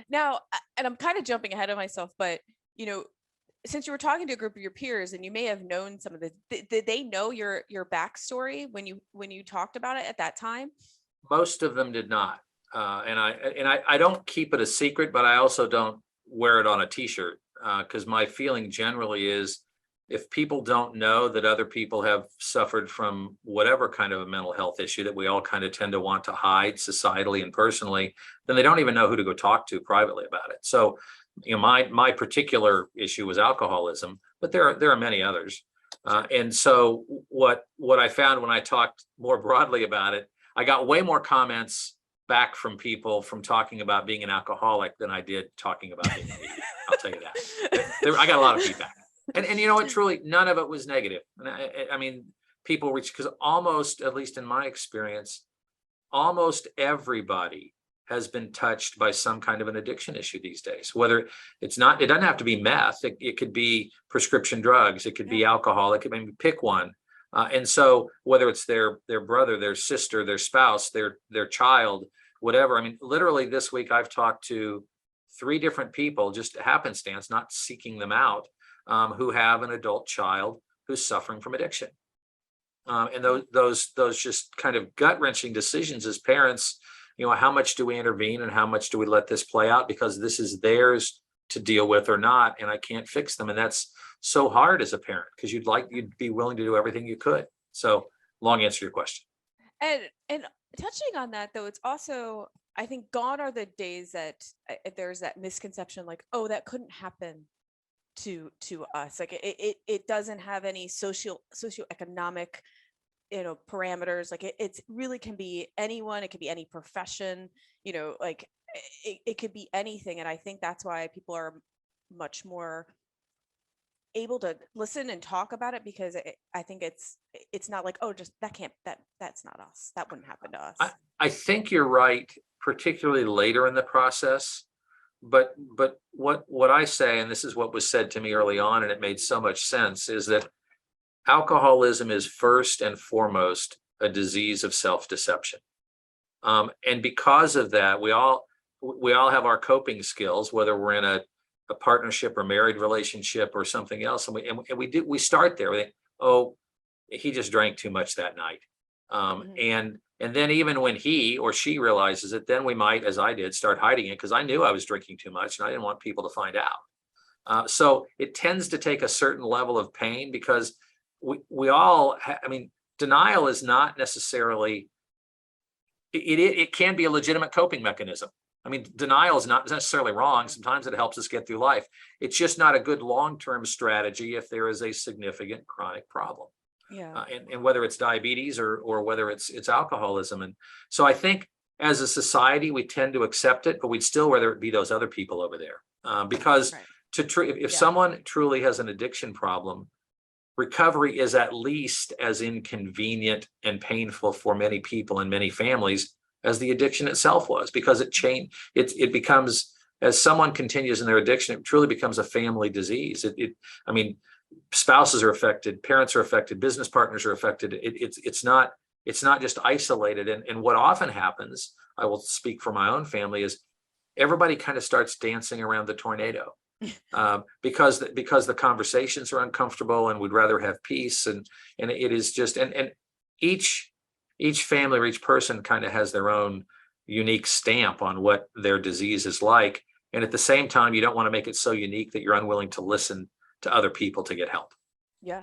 Now, and I'm kind of jumping ahead of myself, but you know, since you were talking to a group of your peers and you may have known some of the, did they know your backstory when you talked about it at that time? Most of them did not. And I don't keep it a secret, but I also don't wear it on a t-shirt, because my feeling generally is if people don't know that other people have suffered from whatever kind of a mental health issue that we all kind of tend to want to hide societally and personally, then they don't even know who to go talk to privately about it. So, my particular issue was alcoholism, but there are many others. And so what I found when I talked more broadly about it, I got way more comments back from people from talking about being an alcoholic than I did talking about being a medium. I'll tell you that. I got a lot of feedback, and you know what? Truly, none of it was negative. And I mean, people reach, because almost, at least in my experience, almost everybody has been touched by some kind of an addiction issue these days. Whether it doesn't have to be meth. It could be prescription drugs. It could be alcohol. It could maybe pick one. And so whether it's their brother, their sister, their spouse, their child, whatever. I mean, literally this week I've talked to 3 different people, just happenstance, not seeking them out, who have an adult child who's suffering from addiction. And those just kind of gut wrenching decisions as parents. How much do we intervene and how much do we let this play out because this is theirs to deal with or not, and I can't fix them, and that's so hard as a parent because you'd be willing to do everything you could. So, long answer to your question. And touching on that though, it's also, I think, gone are the days that there's that misconception like, oh, that couldn't happen to us. Like it doesn't have any socioeconomic, parameters. Like it's really can be anyone. It could be any profession. Like it could be anything. And I think that's why people are much more able to listen and talk about it because I think it's not like, oh, just that's not us. That wouldn't happen to us. I think you're right, particularly later in the process. But what I say, and this is what was said to me early on, and it made so much sense, is that alcoholism is first and foremost a disease of self-deception. And because of that, we all have our coping skills, whether we're in a partnership or married relationship or something else, and we start there. We think, oh, he just drank too much that night, and then even when he or she realizes it, then we might, as I did, start hiding it because I knew I was drinking too much and I didn't want people to find out. So it tends to take a certain level of pain because we all. I mean, denial is not necessarily. It can be a legitimate coping mechanism. I mean, denial is not necessarily wrong. Sometimes it helps us get through life. It's just not a good long-term strategy if there is a significant chronic problem. Yeah. And whether it's diabetes or whether it's alcoholism. And so I think as a society, we tend to accept it, but we'd still rather it be those other people over there. Because Right. if someone truly has an addiction problem, recovery is at least as inconvenient and painful for many people and many families as the addiction itself was, because it becomes, as someone continues in their addiction, it truly becomes a family disease. I mean, spouses are affected, parents are affected, business partners are affected. It's not just isolated. And what often happens, I will speak for my own family, is everybody kind of starts dancing around the tornado. Because the conversations are uncomfortable and we'd rather have peace, and it is just, and each family or each person kind of has their own unique stamp on what their disease is like, and at the same time you don't want to make it so unique that you're unwilling to listen to other people to get help. Yeah.